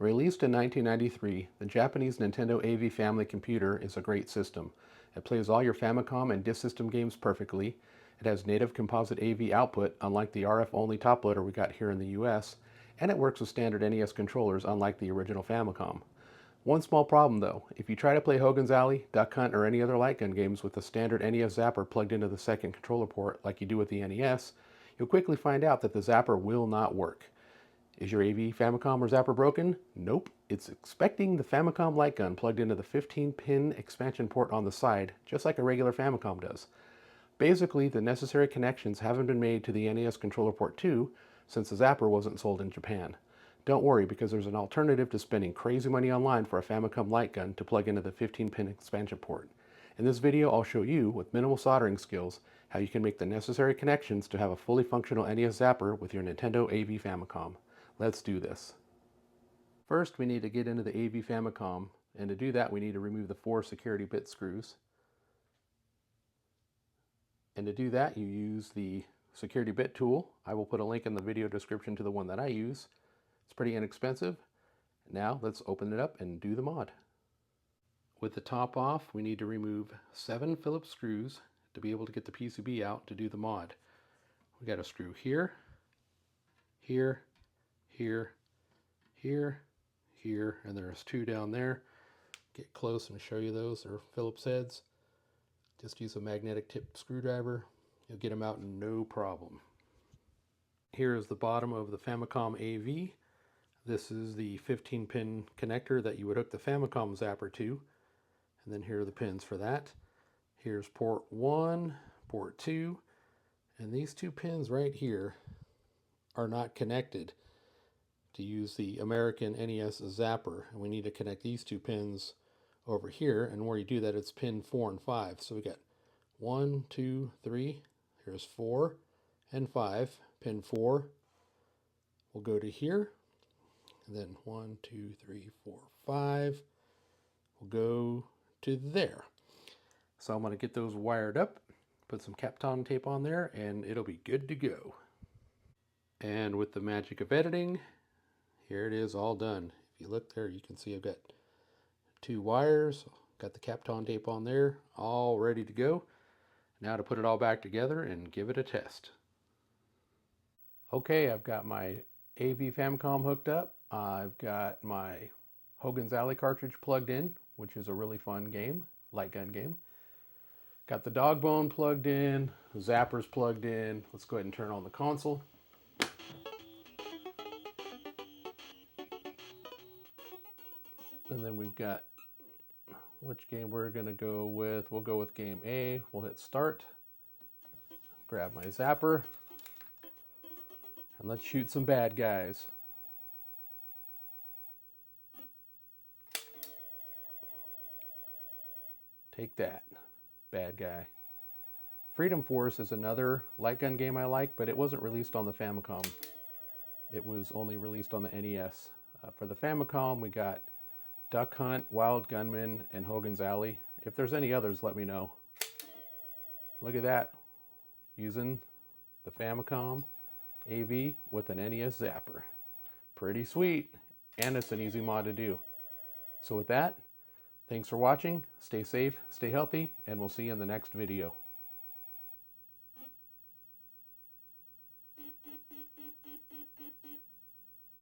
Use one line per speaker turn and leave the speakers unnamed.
Released in 1993, the Japanese Nintendo AV Family Computer is a great system. It plays all your Famicom and disk system games perfectly. It has native composite AV output, unlike the RF-only top loader we got here in the US, and it works with standard NES controllers, unlike the original Famicom. One small problem though, if you try to play Hogan's Alley, Duck Hunt, or any other light gun games with the standard NES Zapper plugged into the second controller port like you do with the NES, you'll quickly find out that the Zapper will not work. Is your AV Famicom or Zapper broken? Nope. It's expecting the Famicom light gun plugged into the 15-pin expansion port on the side, just like a regular Famicom does. Basically, the necessary connections haven't been made to the NES controller port 2 since the Zapper wasn't sold in Japan. Don't worry, because there's an alternative to spending crazy money online for a Famicom light gun to plug into the 15-pin expansion port. In this video, I'll show you, with minimal soldering skills, how you can make the necessary connections to have a fully functional NES Zapper with your Nintendo AV Famicom. Let's do this. First, we need to get into the AV Famicom, and to do that we need to remove the 4 security bit screws. And to do that you use the security bit tool. I will put a link in the video description to the one that I use. It's pretty inexpensive. Now let's open it up and do the mod. With the top off, we need to remove 7 Phillips screws to be able to get the PCB out to do the mod. We got a screw here, here, here, here, here, and there's 2 down there. Get close and show you those. They're Phillips heads. Just use a magnetic tip screwdriver. You'll get them out no problem. Here is the bottom of the Famicom AV. This is the 15-pin connector that you would hook the Famicom Zapper to. And then here are the pins for that. Here's port 1, port 2, and these 2 pins right here are not connected to use the American NES Zapper, and we need to connect these 2 pins over here, and where you do that it's pin 4 and 5. So we got 1, 2, 3, here's 4 and 5. Pin 4 will go to here, and then 1, 2, 3, 4, 5 will go to there. So I'm going to get those wired up, put some Kapton tape on there, and it'll be good to go. And with the magic of editing, here it is all done. If you look there, you can see I've got 2 wires, got the Kapton tape on there, all ready to go. Now to put it all back together and give it a test. Okay, I've got my AV Famicom hooked up. I've got my Hogan's Alley cartridge plugged in, which is a really fun game, light gun game. Got the dog bone plugged in, the Zapper's plugged in. Let's go ahead and turn on the console. And then we've got which game we're going to go with. We'll go with game A. We'll hit start. Grab my Zapper. And let's shoot some bad guys. Take that, bad guy. Freedom Force is another light gun game I like, but it wasn't released on the Famicom. It was only released on the NES. For the Famicom, we got Duck Hunt, Wild Gunman, and Hogan's Alley. If there's any others, let me know. Look at that. Using the Famicom AV with an NES Zapper. Pretty sweet, and it's an easy mod to do. So with that, thanks for watching. Stay safe, stay healthy, and we'll see you in the next video.